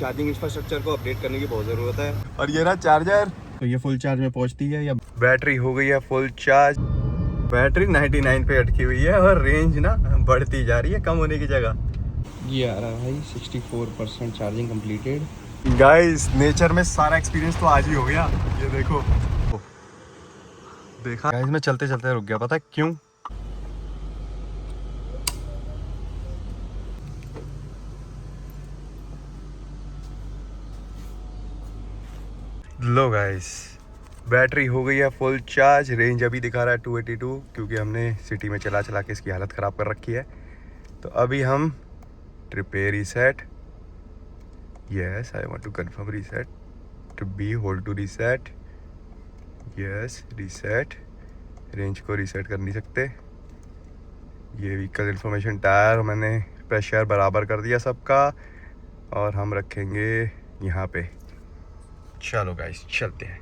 Charging infrastructure को update करने की बहुत ज़रूरत है। और ये रहा चार्जर, तो ये फुल चार्ज में पहुंचती है या बैटरी हो गई है फुल चार्ज। बैटरी 99 पे अटकी हुई है और रेंज ना बढ़ती जा रही है कम होने की जगह। ये आ रहा है भाई 64% चार्जिंग कंप्लीटेड। गाइस नेचर में सारा एक्सपीरियंस तो आज ही हो गया। ये देखो, देखा गाइस मैं चलते चलते रुक गया, पता है क्यों? लो गाइस, बैटरी हो गई है फुल चार्ज। रेंज अभी दिखा रहा है 282, क्योंकि हमने सिटी में चला चला के इसकी हालत ख़राब कर रखी है। तो अभी हम ट्रिप पे reset, yes I want to confirm reset, trip B hold to reset, yes reset. Range को रीसेट कर नहीं सकते। ये व्हीकल इन्फॉर्मेशन, टायर मैंने प्रेशर बराबर कर दिया सबका, और हम रखेंगे यहाँ पे। चलो गाइस चलते हैं।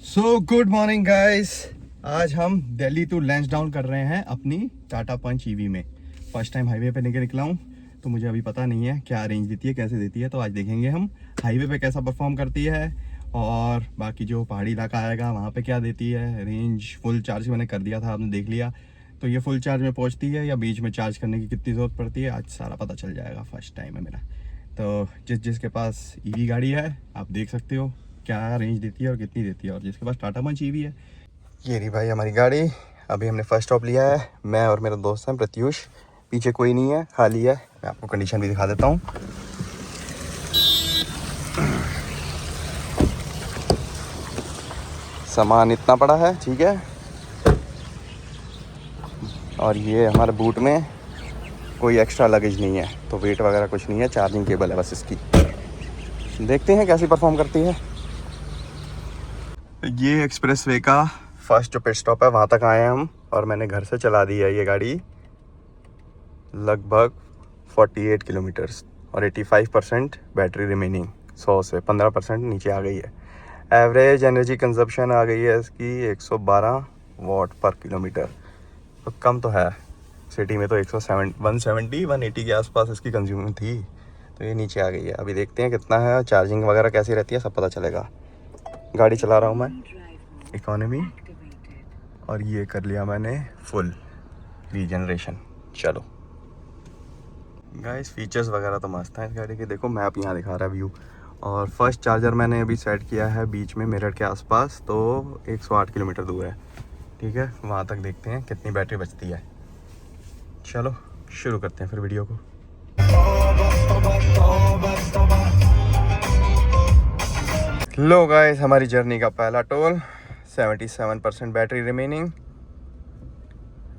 सो गुड मॉर्निंग गाइस, आज हम दिल्ली टू लैंसडाउन कर रहे हैं अपनी टाटा पंच ईवी में। फर्स्ट टाइम हाईवे पे निकला हूँ, तो मुझे अभी पता नहीं है क्या रेंज देती है, कैसे देती है। तो आज देखेंगे हम हाईवे पे कैसा परफॉर्म करती है, और बाकी जो पहाड़ी इलाका आएगा वहाँ पे क्या देती है। रेंज फुल चार्ज मैंने कर दिया था, आपने देख लिया। तो ये फुल चार्ज में पहुँचती है या बीच में चार्ज करने की कितनी ज़रूरत पड़ती है, आज सारा पता चल जाएगा। फर्स्ट टाइम है मेरा, तो जिसके पास ईवी गाड़ी है आप देख सकते हो क्या रेंज देती है और कितनी देती है। और जिसके पास टाटा पंच ईवी है, ये रही भाई हमारी गाड़ी। अभी हमने फर्स्ट स्टॉप लिया है, मैं और मेरा दोस्त हैं प्रत्युष। पीछे कोई नहीं है, खाली है। मैं आपको कंडीशन भी दिखा देता हूँ। सामान इतना पड़ा है, ठीक है। और ये हमारे बूट में कोई एक्स्ट्रा लगेज नहीं है, तो वेट वगैरह कुछ नहीं है। चार्जिंग केबल है बस इसकी। देखते हैं कैसी परफॉर्म करती है। ये एक्सप्रेस वे का फर्स्ट जो पिट स्टॉप है, वहाँ तक आए हैं हम। और मैंने घर से चला दी है ये गाड़ी लगभग 48 किलोमीटर्स, और 85% बैटरी रिमेनिंग। 100 से 15% नीचे आ गई है। एवरेज एनर्जी कंजप्शन आ गई है इसकी 112 वाट पर किलोमीटर। तो कम तो है, सिटी में तो 180 के आसपास इसकी कंज्यूम थी। तो ये नीचे आ गई है। अभी देखते हैं कितना है, चार्जिंग वगैरह कैसी रहती है, सब पता चलेगा। गाड़ी चला रहा हूँ मैं इकोनॉमी, और ये कर लिया मैंने फुल रीजनरेशन। चलो गाइस, फीचर्स वगैरह तो मस्त हैं इस गाड़ी के। देखो मैप यहाँ दिखा रहा है व्यू। और फर्स्ट चार्जर मैंने अभी सेट किया है बीच में मेरठ के आसपास, तो 108 किलोमीटर दूर है, ठीक है। वहाँ तक देखते हैं कितनी बैटरी बचती है। चलो शुरू करते हैं फिर वीडियो को। लो गाइस, हमारी जर्नी का पहला टोल, 77% बैटरी रिमेनिंग।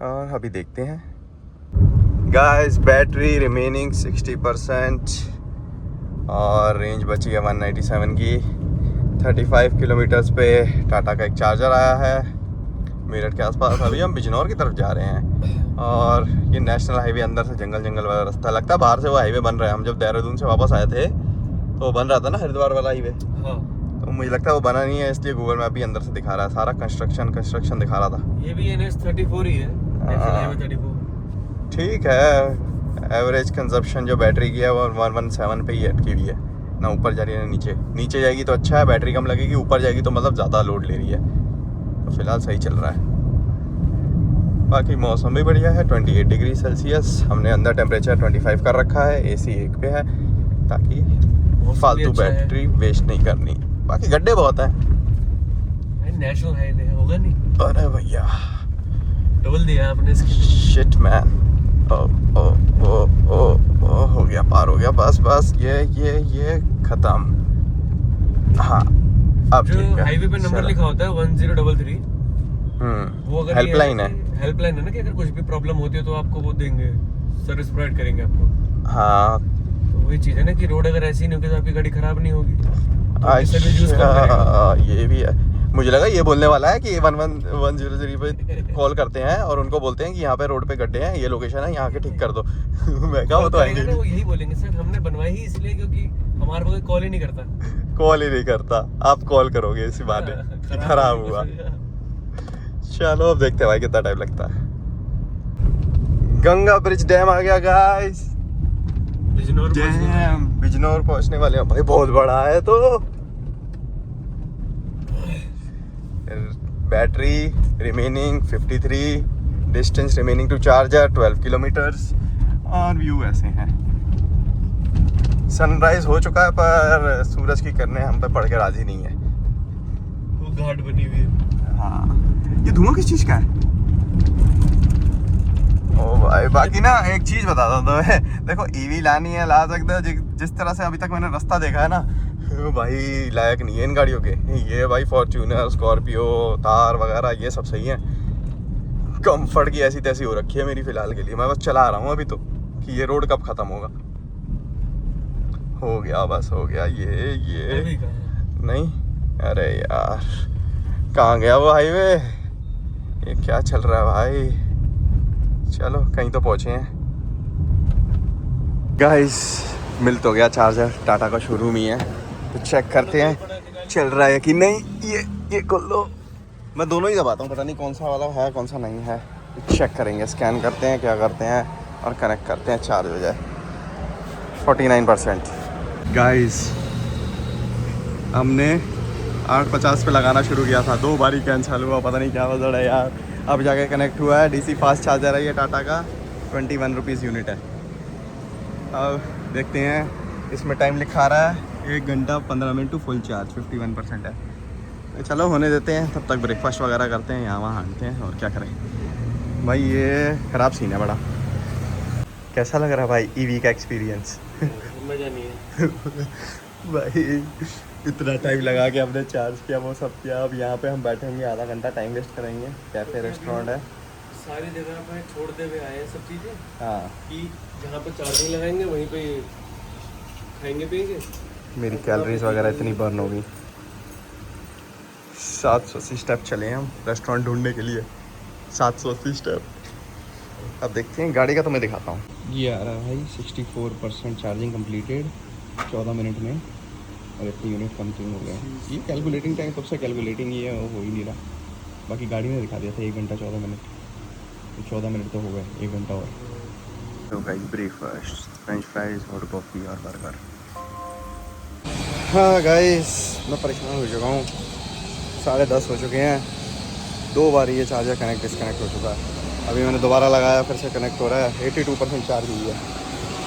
और अभी देखते हैं गाइस, बैटरी रिमेनिंग 60%, और रेंज बची है 197 की। 35 किलोमीटर्स पे टाटा का एक चार्जर आया है मेरठ के आसपास। अभी हम बिजनौर की तरफ जा रहे हैं, और ये नेशनल हाईवे अंदर से जंगल वाला रास्ता लगता है। बाहर से वो हाईवे बन रहा है। हम जब देहरादून से वापस आए थे तो वो बन रहा था ना, हरिद्वार वाला हाईवे। हाँ। तो मुझे लगता है वो बना नहीं है, इसलिए गूगल मैप भी अंदर से दिखा रहा है। सारा कंस्ट्रक्शन दिखा रहा था। ये भी NH34 ही है, नेशनल हाईवे 34। ठीक है। एवरेज कंजप्शन जो बैटरी की है वो 117 पे ही अटकी हुई है ना। ऊपर जा रही है ना नीचे जाएगी तो अच्छा है, बैटरी कम लगेगी। ऊपर जाएगी तो मतलब ज़्यादा लोड ले रही है। तो फिलहाल सही चल रहा है। बाकी मौसम भी बढ़िया है, 28 डिग्री सेल्सियस। हमने अंदर टेम्परेचर 25 कर रखा है, AC 1 पे है, ताकि फालतू बैटरी वेस्ट नहीं करनी। बाकी गड्ढे बहुत हैं, नेशनल हाईवे होगा नहीं। अरे भैया डबल दिया आपने इसकी। शिट मैन, ओ हो गया, पार हो गया। बस ये खत्म। हाँ अब जो हाईवे पे नंबर लिखा होता है 1033, वो अगर हेल्पलाइन है ना, कि अगर कुछ भी प्रॉब्लम होती है तो आपको वो देंगे, सर्विस प्रोवाइड करेंगे आपको। हाँ, तो वही चीज़ है ना कि रोड अगर ऐसी नहीं होगी तो आपकी गाड़ी खराब नहीं होगी। अच्छा, ये भी है। मुझे लगा ये बोलने वाला है कि 11003 पे कॉल करते हैं और उनको बोलते हैं कि यहाँ पे रोड पे गड्ढे हैं, ये लोकेशन है, यहाँ के ठीक कर दो। मैं कहा वो तो आएंगे वो यही बोलेंगे, सर हमने बनवाई ही इसलिए क्योंकि हमारे को कॉल ही नहीं करता। आप कॉल करोगे इसी बहाने। खराब हुआ। चलो अब देखते हैं भाई कितना टाइम लगता है। गंगा ब्रिज डैम आ गया गाइस। बिजनौर पहुंच गए। डैम बिजनौर पहुंचने वाले हैं भाई, बहुत बड़ा है। तो battery remaining 53, distance remaining to charger 12 kilometres. और व्यू ऐसे हैं। सनराइज हो चुका है पर सूरज की किरणें हम पे पड़ के राजी नहीं है। वो घाट बनी हुई है। हाँ, ये धुआं किस चीज का है? ओ भाई, बाकी ना एक चीज बताता तो है, देखो ईवी लानी है, ला सकते हो। जिस तरह से अभी तक मैंने रास्ता देखा है ना, वो भाई लायक नहीं है इन गाड़ियों के। ये भाई फॉर्च्यूनर, स्कॉर्पियो, थार वगैरह ये सब सही है। कंफर्ट की ऐसी तैसी हो रखी है मेरी फिलहाल के लिए। मैं बस चला रहा हूँ अभी तो, कि ये रोड कब खत्म होगा। हो गया, बस हो गया। ये अभी कहाँ? नहीं, अरे यार कहाँ गया वो हाईवे? ये क्या चल रहा है भाई? चलो कहीं तो पहुँचे हैं। गाइस मिल तो गया चार्जर, टाटा का शोरूम ही है, तो चेक करते हैं चल रहा है कि नहीं। ये खोल लो। मैं दोनों ही दबाता हूँ, पता नहीं कौन सा वाला है कौन सा नहीं है। चेक करेंगे, स्कैन करते हैं, क्या करते हैं और कनेक्ट करते हैं, चार्ज हो जाए। 49%। गाइस हमने 850 पे लगाना शुरू किया था, 2 बारी कैंसिल हुआ, पता नहीं क्या वजह है यार। अब जाके कनेक्ट हुआ है। डीसी फास्ट चार्जर है ये टाटा का, 21 रुपीज़ यूनिट है। अब देखते हैं, इसमें टाइम लिखा रहा है 1 घंटा 15 मिनट टू फुल चार्ज, 51% है। तो चलो होने देते हैं, तब तक ब्रेकफास्ट वगैरह करते हैं, यहाँ वहाँ हाँटते हैं और क्या करें। भाई ये ख़राब सीन है बड़ा। कैसा लग रहा है भाई ईवी का एक्सपीरियंस? मजा नहीं है। भाई इतना टाइम लगा के हमने चार्ज किया, वो सब किया। अब यहाँ पे हम बैठेंगे, आधा घंटा टाइम वेस्ट करेंगे। कैफे रेस्टोरेंट है, सारी जगह पे छोड़ते हुए आए हैं सब चीज़ें, हाँ। कि जहाँ पे चार्जिंग लगाएंगे वहीं पे खाएंगे पिएंगे। मेरी कैलोरीज वगैरह इतनी बर्न होगी। 780 स्टेप चले हैं हम रेस्टोरेंट ढूंढने के लिए, 780 स्टेप। अब देखते हैं, गाड़ी का तो मैं दिखाता हूँ। ये आ रहा है भाई 64% चार्जिंग कंप्लीटेड 14 मिनट में, और इतनी यूनिट कंज्यूम हो गया। ये कैलकुलेटिंग टाइम सबसे कैलकुलेटिंग ही है, वो हो ही नहीं रहा। बाकी गाड़ी में दिखा दिया था 1 घंटा 14 मिनट, तो 14 मिनट तो हो गए, 1 घंटा और। तो guys breakfast, French fries, hot coffee और बर्गर। हाँ गाइस मैं परेशान हो चुका हूँ, 10:30 हो चुके हैं। 2 बार ये चार्जर कनेक्ट डिसकनेक्ट हो चुका है। अभी मैंने दोबारा लगाया, फिर से कनेक्ट हो रहा है। 82% चार्ज हुई है,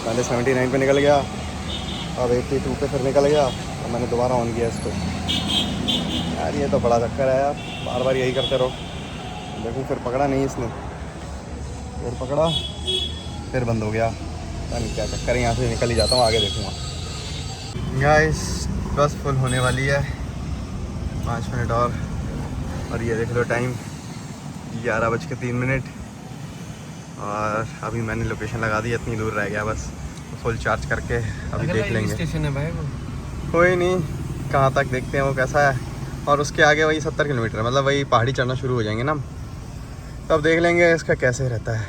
पहले 79 पे निकल गया, अब 82 पे फिर निकल गया, और मैंने दोबारा ऑन किया इसको। यार ये तो बड़ा चक्कर है यार, बार बार यही करते रहो। देखो फिर पकड़ा नहीं इसने, फिर पकड़ा, फिर बंद हो गया। पता नहीं क्या चक्कर है, यहाँ से निकल ही जाता हूँ, आगे देखूँगा। गाइस बस फुल होने वाली है, 5 मिनट और ये देख लो टाइम 11:03। और अभी मैंने लोकेशन लगा दी, इतनी दूर रह गया बस। फुल चार्ज करके अभी देख लेंगे। स्टेशन है भाई वो। कोई नहीं, कहाँ तक देखते हैं वो कैसा है। और उसके आगे वही 70 किलोमीटर, मतलब वही पहाड़ी चढ़ना शुरू हो जाएंगे ना, तब देख लेंगे इसका कैसे रहता है।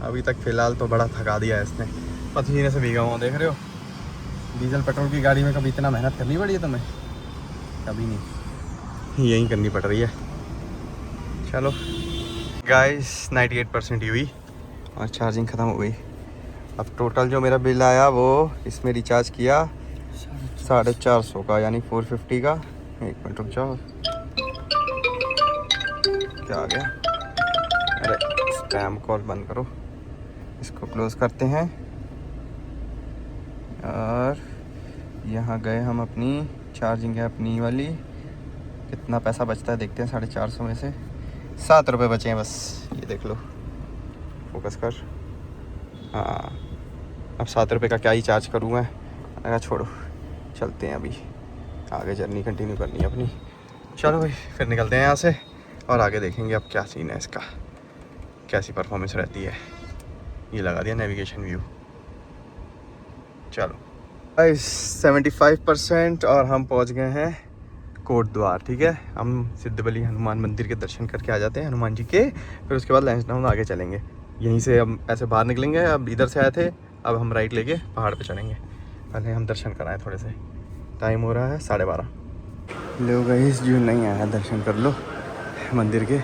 अभी तक फ़िलहाल तो बड़ा थका दिया है इसने, पसीने से भीगा हुआ, देख रहे हो। डीजल पेट्रोल की गाड़ी में कभी इतना मेहनत करनी पड़ी है तुम्हें? कभी नहीं, यही करनी पड़ रही है। चलो गाइस 98% ही हुई और चार्जिंग ख़त्म हो गई। अब टोटल जो मेरा बिल आया वो इसमें रिचार्ज किया 450 का, यानी 450 का। 1 मिनट रुक जाओ, क्या आ गया? अरे स्पैम कॉल बंद करो, इसको क्लोज करते हैं। और यहाँ गए हम, अपनी चार्जिंग है अपनी वाली। कितना पैसा बचता है देखते हैं, 450 में से 7 रुपये बचे हैं बस। ये देख लो, फोकस कर। हाँ, अब 7 रुपये का क्या ही चार्ज करूँ मैं। अगर छोड़ो, चलते हैं अभी आगे, जर्नी कंटिन्यू करनी है अपनी। चलो भाई फिर निकलते हैं यहाँ से और आगे देखेंगे अब क्या सीन है इसका, कैसी परफॉर्मेंस रहती है। ये लगा दिया नेविगेशन व्यू। चलो गाइस 75% और हम पहुँच गए हैं कोट द्वार। ठीक है, हम सिद्धबली हनुमान मंदिर के दर्शन करके आ जाते हैं, हनुमान जी के। फिर उसके बाद लैंसडाउन आगे चलेंगे। यहीं से हम ऐसे बाहर निकलेंगे, अब इधर से आए थे, अब हम राइट लेके पहाड़ पे चढ़ेंगे। पहले हम दर्शन कराएं थोड़े से, टाइम हो रहा है 12:30। लो गाइस, जो नहीं आया दर्शन कर लो मंदिर के।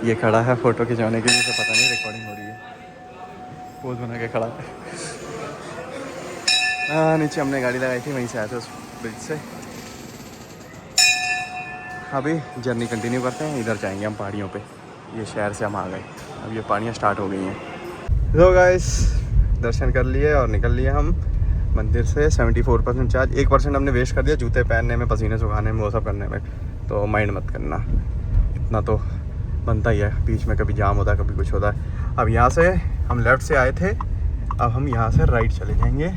ये खड़ा है फ़ोटो खिंचवाने के लिए, तो पता नहीं रिकॉर्डिंग हो रही है। पोज बना के खड़ा है। हाँ, नीचे हमने गाड़ी लगाई थी, वहीं से आए थे उस ब्रिज से। अभी जर्नी कंटिन्यू करते हैं, इधर जाएंगे हम पहाड़ियों पे। ये शहर से हम आ गए, अब ये पहाड़ियाँ स्टार्ट हो गई हैं। तो गाइस दर्शन कर लिए और निकल लिए हम मंदिर से। 74% चार्ज, 1% हमने वेस्ट कर दिया जूते पहनने में, पसीने सुखाने में, वो सब करने में। तो माइंड मत करना, इतना तो बनता ही है। बीच में कभी जाम होता है, कभी कुछ होता है। अब यहाँ से हम लेफ़्ट से आए थे, अब हम यहाँ से राइट चले जाएंगे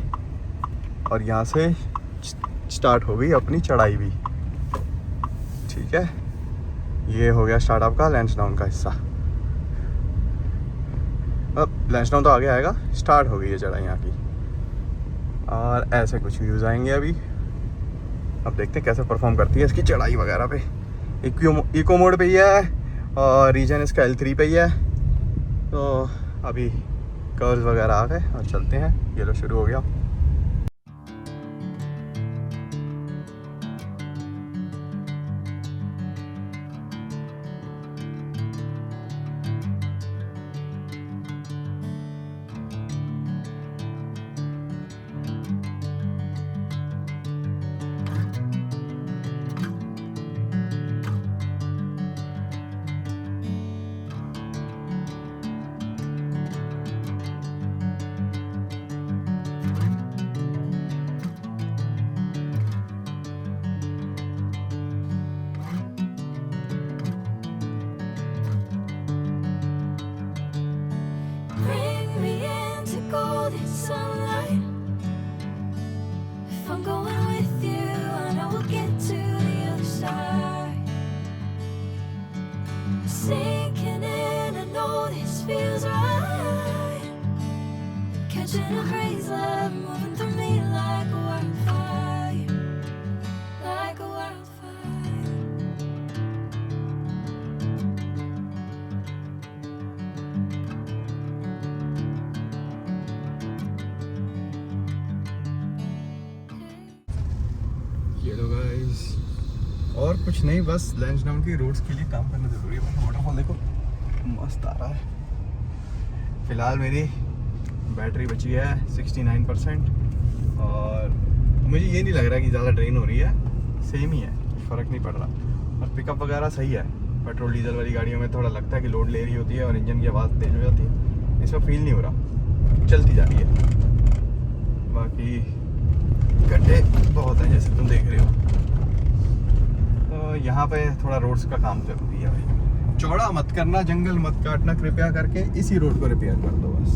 और यहाँ से स्टार्ट हो गई अपनी चढ़ाई भी। ठीक है, ये हो गया स्टार्ट आपका लैंसडाउन का हिस्सा। अब लैंसडाउन तो आगे आएगा, स्टार्ट हो गई है चढ़ाई यहाँ की। और ऐसे कुछ व्यूज़ आएंगे अभी। अब देखते हैं कैसे परफॉर्म करती है इसकी चढ़ाई वगैरह पे। इको मोड पे ही है और रीजन इसका L3 पे ही है। तो अभी कर्व्स वगैरह आ गए और चलते हैं। ये लो शुरू हो गया। Bring me into golden sunlight. If I'm going with you, I know we'll get to the other side. Sinking in, I know this feels right. Catching a craze, love moving through me like a wildfire, like a wildfire. ये लो guys, और कुछ नहीं, बस लैंसडाउन की roads के लिए काम करना ज़रूरी है। वाटरफॉल देखो मस्त आ रहा है। फ़िलहाल मेरी बैटरी बची है 69% और मुझे ये नहीं लग रहा कि ज़्यादा ड्रेन हो रही है, सेम ही है, फ़र्क नहीं पड़ रहा। और पिकअप वगैरह सही है। पेट्रोल डीजल वाली गाड़ियों में थोड़ा लगता है कि लोड ले रही होती है और इंजन की आवाज़ तेज़ हो जाती है। इसमें फील नहीं हो रहा, चलती जा रही है। बाकी गड्ढे बहुत हैं जैसे तुम देख रहे हो। तो यहाँ पे थोड़ा रोड्स का काम जरूरी है भाई। चौड़ा मत करना, जंगल मत काटना, कृपया करके इसी रोड को रिपेयर कर दो बस।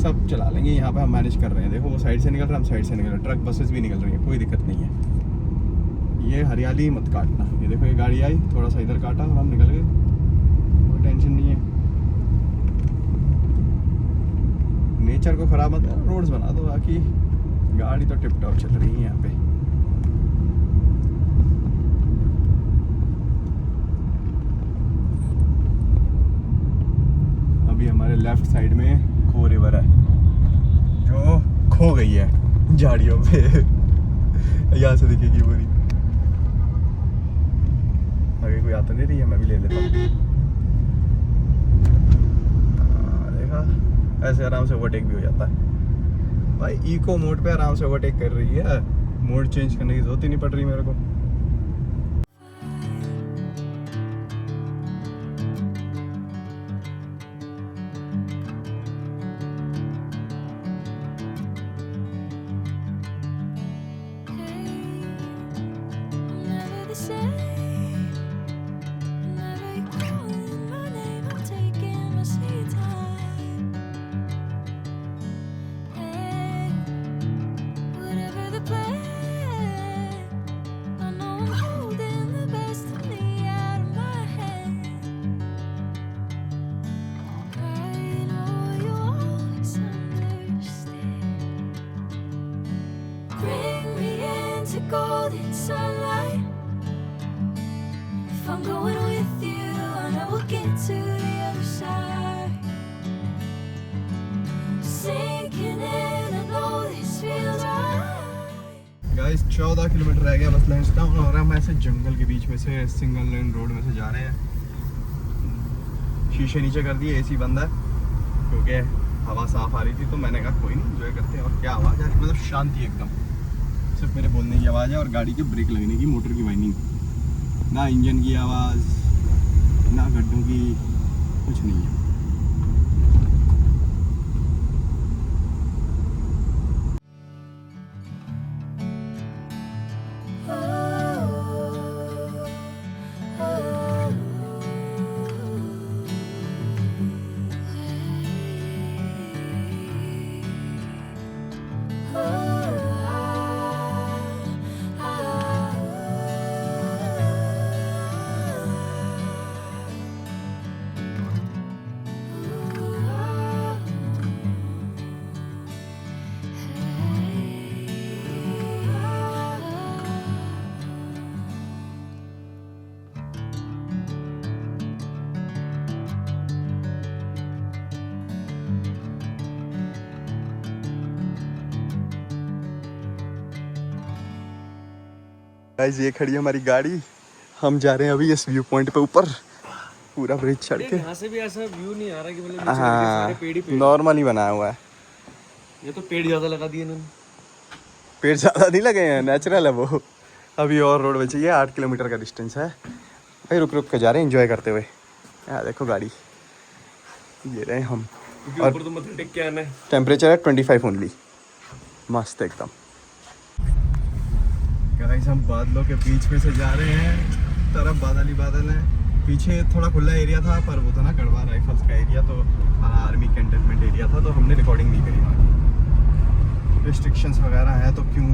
सब चला लेंगे, यहाँ पे हम मैनेज कर रहे हैं। देखो वो साइड से निकल रहा है, हम साइड से निकल रहे हैं, ट्रक बसेस भी निकल रही है, कोई दिक्कत नहीं है। ये हरियाली मत काटना। ये देखो ये गाड़ी आई, थोड़ा सा इधर काटा और हम निकल गए, कोई टेंशन नहीं है। नेचर को ख़राब मत करो, रोड्स बना दो। बाकी गाड़ी तो टिप टॉप चल रही है यहाँ पे। अभी हमारे लेफ्ट साइड में खो रिवर है जो खो गई है झाड़ियों पे। यहाँ से दिखेगी पूरी। आगे कोई आता नहीं रही है, मैं भी ले लेता हूँ। देखा, ऐसे आराम से ओवरटेक भी हो जाता है भाई। इको मोड पे आराम से ओवरटेक कर रही है, मोड चेंज करने की जरूरत ही नहीं पड़ रही मेरे को। Never the same. Whenever you're calling my name, I'm taking my sweet time. Hey, whatever the plan, I know I'm holding the best of me out of my hand. I know you'll always understand. Bring me into golden sunlight. If I'm going with you, I know we'll get to the other side. Sinking in, I know this feels right. Guys 14 kilometre रह गया बस लैंसडाउन, और हम ऐसे जंगल के बीच में से single lane road में से जा रहे हैं। शीशे नीचे कर दिए, एसी बंद है क्योंकि हवा साफ आ रही थी तो मैंने कहा कोई नहीं एंजॉय करते हैं। और क्या आवाज़ है, मतलब शांति एकदम, सिर्फ मेरे बोलने की आवाज़ है और गाड़ी के ब्रेक लगने की, मोटर की वाइनिंग, ना इंजन की आवाज़, ना गड्ढों की, कुछ नहीं है। गाइस ये खड़ी है हमारी गाड़ी, हम जा रहे हैं अभी इस व्यू पॉइंट पे ऊपर, पूरा ब्रिज चढ़ के। यहाँ से भी ऐसा व्यू नहीं आ रहा कि मतलब नीचे सारे पेड़ ही पेड़। नॉर्मल ही बनाया हुआ है। ये तो पेड़ ज्यादा लगा दिए इन्होंने। पेड़ ज़्यादा नहीं लगे हैं, नेचुरल है वो। अभी और रोड बची है, 8 किलोमीटर का डिस्टेंस है भाई। रुक रुक के जा रहे हैं एंजॉय करते हुए। यार देखो गाड़ी, ये रहे हम, और ऊपर तो मत टेक के आना है। टेम्परेचर है 25 ओनली, मस्त एकदम। गाइस हम बादलों के बीच में से जा रहे हैं, तरफ बादल ही बादल हैं। पीछे थोड़ा खुला एरिया था पर वो था ना गढ़वा राइफल्स का एरिया, तो आर्मी कैंटोनमेंट एरिया था, तो हमने रिकॉर्डिंग नहीं करी वहाँ। रिस्ट्रिक्शंस वगैरह है तो क्यों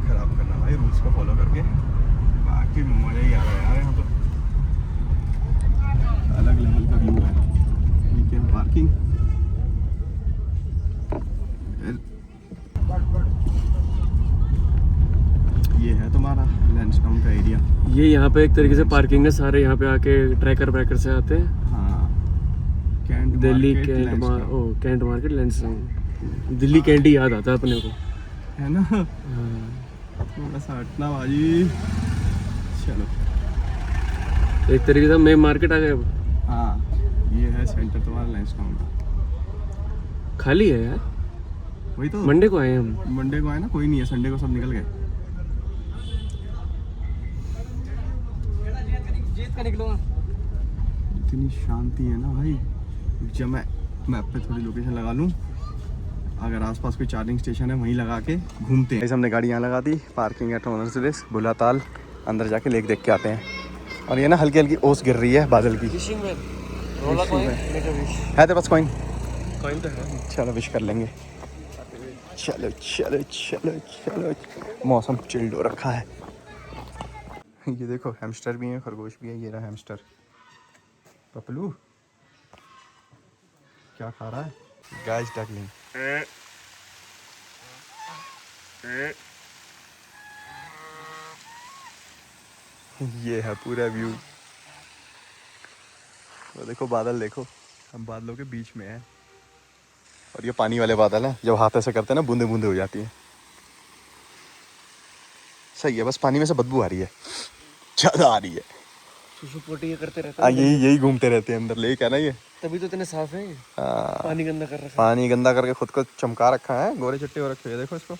खराब करना भाई, रूल्स को फॉलो करके। बाकी मज़ा ही आ रहा है यार, यहाँ तो अलग लेवल का व्यू है। ठीक है, पार्किंग ये है तुम्हारा लैंडस्टाउन का एरिया। ये यहाँ पे एक तरीके से पार्किंग है, सारे यहाँ पे आके ट्रैकर ब्रैकर से आते हैं। हाँ, Delhi cantt market Lansdowne, Delhi cantt ही याद आता है अपने को, है ना। थोड़ा सा हटना बाजी, चलो। एक तरीके से मेन मार्केट आ गए अब। हाँ, ये है सेंटर तुम्हारा लैंडस्टाउन का। खाली है यार, वही तो मंडे को आए हम। मंडे को आए ना, कोई नहीं है, संडे को सब निकल गए। इतनी शांति है ना भाई। जब मैं मैप पे थोड़ी लोकेशन लगा लूँ, अगर आसपास कोई चार्जिंग स्टेशन है वहीं लगा के घूमते हैं। हमने गाड़ी यहाँ लगा दी, पार्किंग एट ओनर्स रिस्क, बुलाताल। अंदर जाके लेक देख के आते हैं। और ये ना हल्की हल्की ओस गिर रही है बादल की। है तेरे पास कॉइन? कॉइन तो है। चलो विश कर लेंगे। चलो चलो चलो चलो, मौसम चिल्ड हो रखा है। ये देखो हैमस्टर भी है, खरगोश भी है। ये रहा हैमस्टर पपलू, क्या खा रहा है? Guys duckling. ये है पूरा व्यू। वो देखो बादल, देखो हम बादलों के बीच में हैं। और ये पानी वाले बादल हैं, जब हाथ ऐसे करते हैं ना बूंदे बूंदे हो जाती हैं। सही है, बस पानी में से बदबू आ रही है, ज़्यादा आ रही है। सुसुपोटी करते रहते हैं। यही घूमते रहते हैं अंदर, लेक है ना ये, तभी तो इतने साफ है। हाँ, पानी गंदा कर रखा है। पानी गंदा करके खुद को चमका रखा है, गोरे चिट्टे हो रखे हैं। देखो इसको,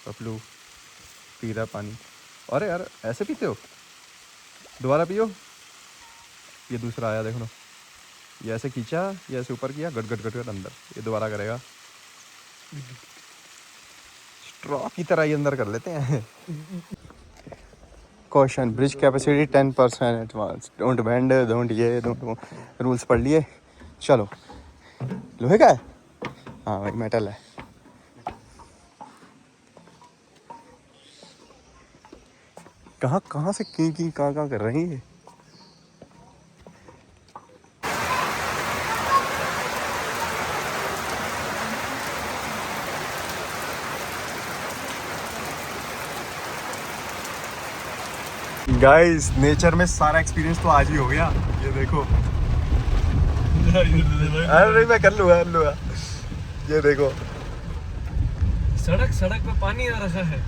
पपलू पी रहा पानी। अरे यार ऐसे पीते हो? दोबारा पियो। ये दूसरा आया, देखो ना, ये ऐसे खींचा, ये ऐसे ऊपर किया, गट गट गट गट अंदर। ये दोबारा करेगा, स्ट्रॉ की तरह ये अंदर कर लेते हैं। Question, bridge capacity 10% advance, don't bend, don't ये डोंट, रूल्स पढ़ लिए। चलो, लोहे का है? हाँ भाई मेटल है। कहाँ से की कहाँ कर रही है? गाइस नेचर में सारा एक्सपीरियंस तो आज ही हो गया। ये देखो, अरे मैं कर लूँगा ये देखो, सड़क पे पानी आ रहा है।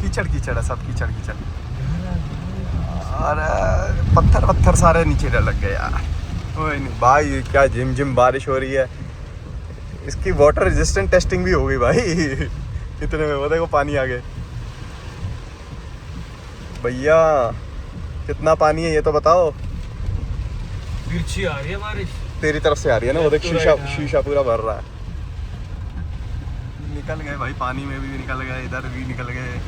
कीचड़ है सब, कीचड़। और पत्थर सारे नीचे लग गए यार। ओए नहीं भाई, क्या जिम बारिश हो रही है। इसकी वाटर रेजिस्टेंट टेस्टिंग भी हो गई भाई इतने में। वो देखो पानी आ गए भैया, कितना पानी है ये तो बताओ। तिरछी आ रही है बारिश। तेरी तरफ से आ रही है ना, वो देख Left to शीशा right, हाँ। शीशा पूरा भर रहा है। निकल गए भाई, पानी में भी निकल गए, इधर भी निकल गए।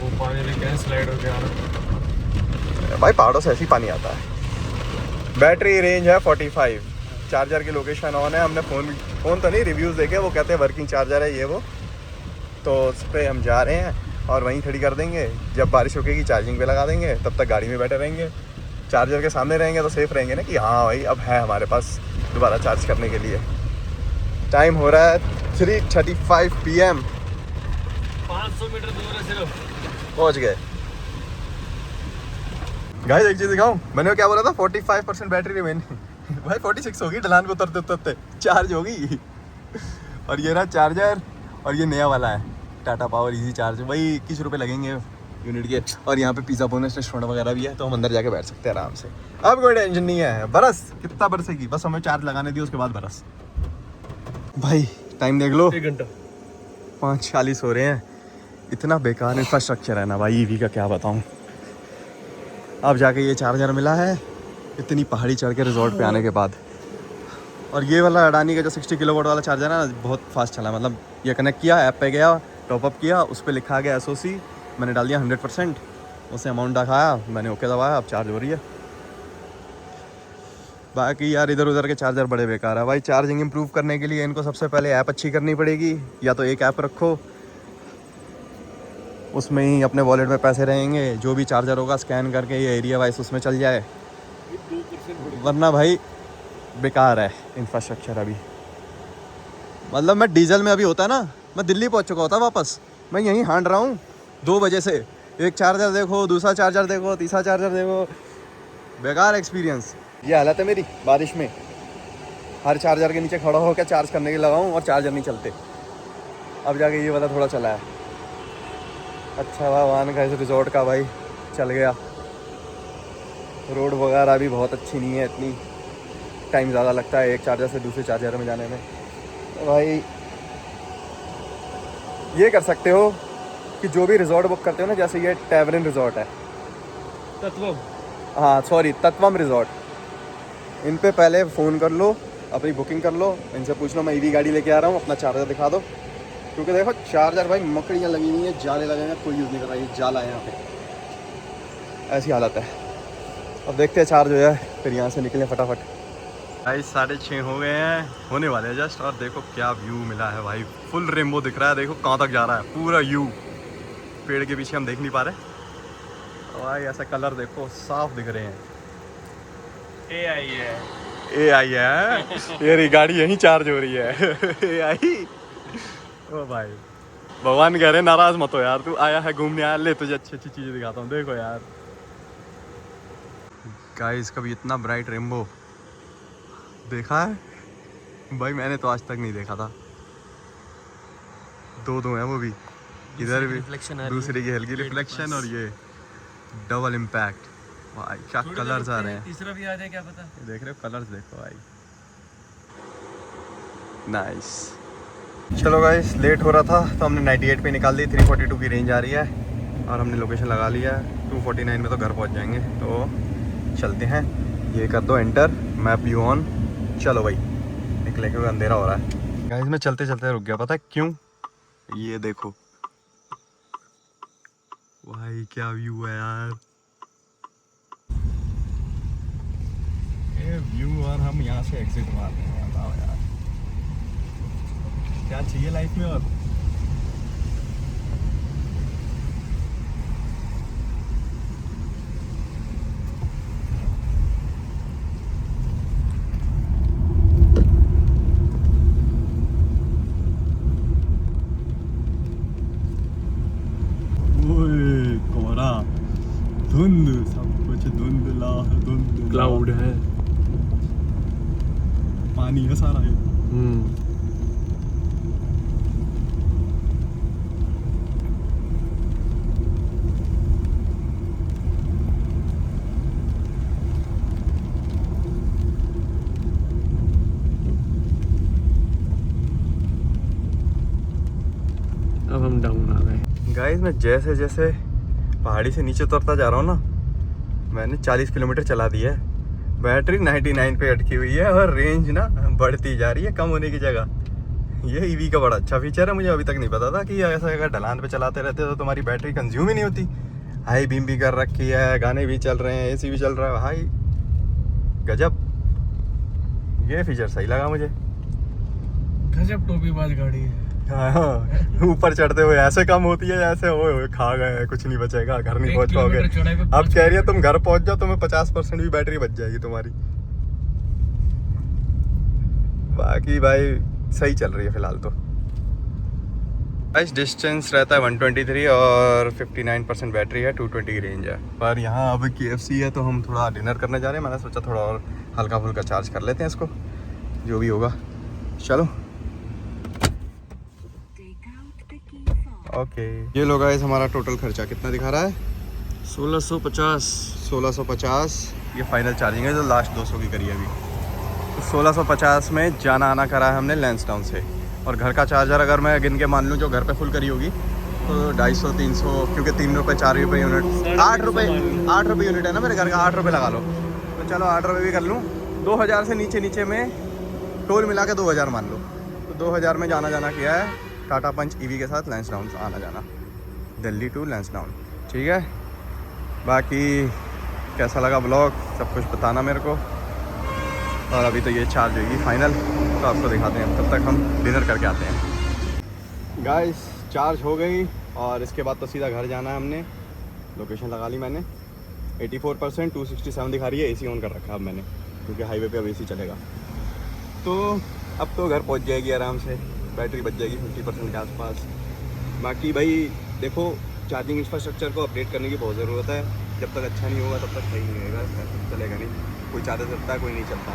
वो पानी में कैसे स्लाइड हो गया भाई पहाड़ों से ऐसे ही पानी आता है। बैटरी रेंज है 45। चार्जर की लोकेशन ऑन है। हमने फ़ोन तो नहीं, रिव्यूज़ देखे, वो कहते हैं वर्किंग चार्जर है ये वो। तो उस पर हम जा रहे हैं और वहीं खड़ी कर देंगे। जब बारिश रुकेगी चार्जिंग पे लगा देंगे, तब तक गाड़ी में बैठे रहेंगे। चार्जर के सामने रहेंगे तो सेफ रहेंगे ना कि हाँ भाई अब है हमारे पास दोबारा चार्ज करने के लिए। टाइम हो रहा है 3:35 PM। 500 मीटर दूर है सिर्फ। पहुँच गए। गाइस एक चीज़ दिखाऊं, मैंने क्या बोला था 45% बैटरी रिमेनिंग भाई 46 होगी ढलान को उतरते उतरते चार्ज होगी। और ये रहा चार्जर, और ये नया वाला है टाटा पावर इजी चार्ज। वही 21 रुपये लगेंगे यूनिट के। और यहाँ पे पिज़्ज़ा बोनस रेस्टोरेंट वगैरह भी है, तो हम अंदर जाके बैठ सकते हैं आराम से। अब कोई टेंशन नहीं है। बरस कितना बरसेगी, बस हमें चार्ज लगाने दी, उसके बाद बरस। भाई टाइम देख लो, 1 घंटा 5:40 हो रहे हैं। इतना बेकार इंफ्रास्ट्रक्चर है ना भाई ईवी का, क्या बताऊँ। अब जाके ये चार्जर मिला है इतनी पहाड़ी चढ़ के रिजॉर्ट पे आने के बाद। और ये वाला अडानी का जो 60 किलोवाट वाला चार्जर है ना, बहुत फास्ट चला। मतलब ये कनेक्ट किया, ऐप पे गया, टॉपअप किया, उस पर लिखा गया SOC, मैंने डाल दिया 100%, उसे अमाउंट दिखाया, मैंने ओके दबाया, अब चार्ज हो रही है। बाकी यार इधर उधर के चार्जर बड़े बेकार है भाई। चार्जिंग इंप्रूव करने के लिए इनको सबसे पहले ऐप अच्छी करनी पड़ेगी। या तो एक ऐप रखो, उसमें ही अपने वॉलेट में पैसे रहेंगे, जो भी चार्जर होगा स्कैन करके ये एरिया वाइज उसमें चल जाए, 2% वरना भाई बेकार है इंफ्रास्ट्रक्चर अभी। मतलब मैं डीजल में अभी होता है ना, मैं दिल्ली पहुंच चुका होता वापस। मैं यहीं हांड रहा हूँ 2 बजे से। एक चार्जर देखो, दूसरा चार्जर देखो, तीसरा चार्जर देखो, बेकार एक्सपीरियंस। ये हालत है मेरी बारिश में। हर चार्जर के नीचे खड़ा होकर चार्ज करने के लगाऊँ और चार्जर नहीं चलते। अब जाके ये वाला थोड़ा चला है। अच्छा भगवान का इस रिजॉर्ट का भाई चल गया। रोड वगैरह भी बहुत अच्छी नहीं है, इतनी टाइम ज़्यादा लगता है एक चार्जर से दूसरे चार्जर में जाने में। तो भाई ये कर सकते हो कि जो भी रिजॉर्ट बुक करते हो ना, जैसे ये टैवरिन रिजॉर्ट है, तत्वम, हाँ सॉरी तत्वम रिजॉर्ट, इन पे पहले फ़ोन कर लो, अपनी बुकिंग कर लो, इनसे पूछ लो मैं ईवी गाड़ी लेके आ रहा हूँ, अपना चार्जर दिखा दो। क्योंकि देखो चार्जर भाई मकड़ियाँ लगी हुई हैं, जाले लगे हैं, कोई यूज़ नहीं कर रहा, ये जाला है यहाँ पे। ऐसी हालत है। अब देखते हैं चार्ज हो जाए फिर यहाँ से निकलें फटाफट। भाई 6:30 हो गए हैं, होने वाले हैं जस्ट। और देखो क्या व्यू मिला है भाई, फुल रेनबो दिख रहा है। देखो कहाँ तक जा रहा है पूरा यू, पेड़ के पीछे हम देख नहीं पा रहे भाई। ऐसा कलर देखो साफ दिख रहे हैं। AI है ये गाड़ी यहीं चार्ज हो रही है AI। ओ भाई भगवान कह रहे नाराज मत हो यार, तू आया है घूमने, आया ले तुझे अच्छी अच्छी चीज़ें दिखाता हूँ। देखो यार गाइस, कभी इतना ब्राइट रेनबो देखा है भाई? मैंने तो आज तक नहीं देखा था। दो हैं वो भी, इधर भी दूसरे की हल्की रिफ्लेक्शन और ये डबल इम्पैक्ट। भाई क्या कलर्स आ रहे हैं। तीसरा भी आ जाए क्या पता। देख रहे हो कलर्स, देखो भाई नाइस। चलो गाइस लेट हो रहा था तो हमने 98 पे निकाल दी। 342 की रेंज आ रही है और हमने लोकेशन लगा लिया है। 249 में तो घर पहुंच जाएंगे। तो चलते हैं, ये कर दो एंटर, मैप व्यू ऑन। चलो भाई निकले क्योंकि अंधेरा हो रहा है। गाइस मैं चलते चलते रुक गया, पता है क्यों? ये देखो भाई क्या व्यू है यार, ये व्यू। और हम यहाँ से एग्जिट मारते हैं, बताओ यार क्या चाहिए लाइफ में। और कोहरा, धुंध, सब कुछ धुंधला, धुंध क्लाउड है, पानी है सारा ये। हम डाउन आ गए। गाइस मैं जैसे जैसे पहाड़ी से नीचे उतरता जा रहा हूँ ना, मैंने 40 किलोमीटर चला दिया है, बैटरी 99 पे अटकी हुई है और रेंज ना बढ़ती जा रही है कम होने की जगह। ये ईवी का बड़ा अच्छा फीचर है, मुझे अभी तक नहीं पता था कि ऐसा अगर ढलान पे चलाते रहते तो तुम्हारी बैटरी कंज्यूम ही नहीं होती। हाई बीम भी कर रखी है, गाने भी चल रहे हैं, एसी भी चल रहा है, भाई गजब। ये फीचर सही लगा मुझे। गजब टोपीबाज गाड़ी है। हाँ, ऊपर चढ़ते हुए ऐसे कम होती है जैसे ओए खा गए, कुछ नहीं बचेगा, घर नहीं पहुंच पाओगे। अब कह रही है तुम घर पहुंच जाओ, तुम्हें 50% भी बैटरी बच जाएगी तुम्हारी। बाकी भाई सही चल रही है फिलहाल तो। इस डिस्टेंस रहता है 123 और 59% बैटरी है, 220 की रेंज है। पर यहाँ अब KFC है तो हम थोड़ा डिनर करने जा रहे हैं। मैंने सोचा थोड़ा और हल्का फुल्का चार्ज कर लेते हैं इसको, जो भी होगा। चलो ओके। ये लोग गाइस हमारा टोटल खर्चा कितना दिखा रहा है? 1650। ये फाइनल चार्जिंग है जो लास्ट 200 की करी है अभी। तो 1650 में जाना आना करा है हमने लैंसडाउन से। और घर का चार्जर अगर मैं गिन के मान लूँ जो घर पे फुल करी होगी तो 250-300, क्योंकि 3 रुपये 4 रुपये यूनिट, 8 रुपये यूनिट है ना मेरे घर का, 8 रुपये लगा लो। तो चलो 8 रुपये भी कर लूँ। 2000 से नीचे में टोल मिला के 2000 मान लो। तो 2000 में जाना किया है टाटा पंच ईवी के साथ लैंसडाउन आना जाना, दिल्ली टू लैंसडाउन। ठीक है, बाकी कैसा लगा ब्लॉग सब कुछ बताना मेरे को। और अभी तो ये चार्ज होगी फाइनल तो आपको दिखाते हैं, तब तक हम डिनर करके आते हैं। गाइस चार्ज हो गई और इसके बाद तो सीधा घर जाना है हमने। लोकेशन लगा ली मैंने, 84%, 267 दिखा रही है। AC ऑन कर रखा है अब मैंने, क्योंकि हाईवे पे अब AC चलेगा। तो अब तो घर पहुंच जाएगी आराम से, बैटरी बच जाएगी 50% के आसपास। बाकी भाई देखो, चार्जिंग इंफ्रास्ट्रक्चर को अपडेट करने की बहुत ज़रूरत है। जब तक अच्छा नहीं होगा तब तक सही नहीं होगा, चलेगा नहीं। कोई चार्जर चलता है, कोई नहीं चलता।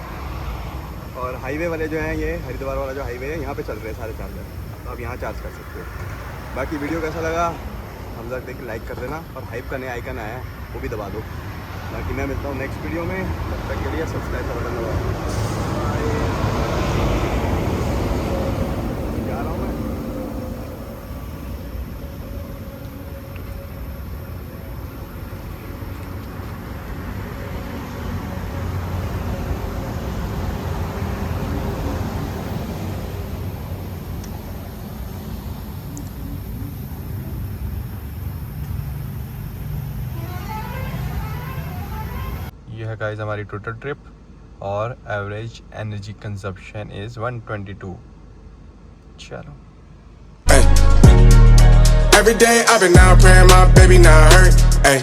और हाईवे वाले जो हैं, ये हरिद्वार वाला जो हाईवे है, यहाँ पे चल रहे हैं सारे चार्जर, तो आप यहाँ चार्ज कर सकते हो। बाकी वीडियो कैसा लगा हम लोग देख के लाइक कर देना, और हाइप का नया आइकन आया है वो भी दबा दो। बाकी मैं मिलता हूँ नेक्स्ट वीडियो में, तब तक के लिए सब्सक्राइब का बटन दबाओ। जा रहा हूँ मैं। ये है गाइस हमारी टोटल ट्रिप और एवरेज एनर्जी कंजप्शन इज 122। चलो Every day I've been out praying my baby not hurt, ayy.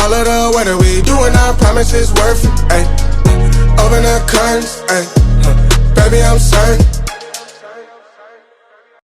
All of the weather we doing, I promise it's worth it, ayy. Open the curtains, ayy. Baby I'm certain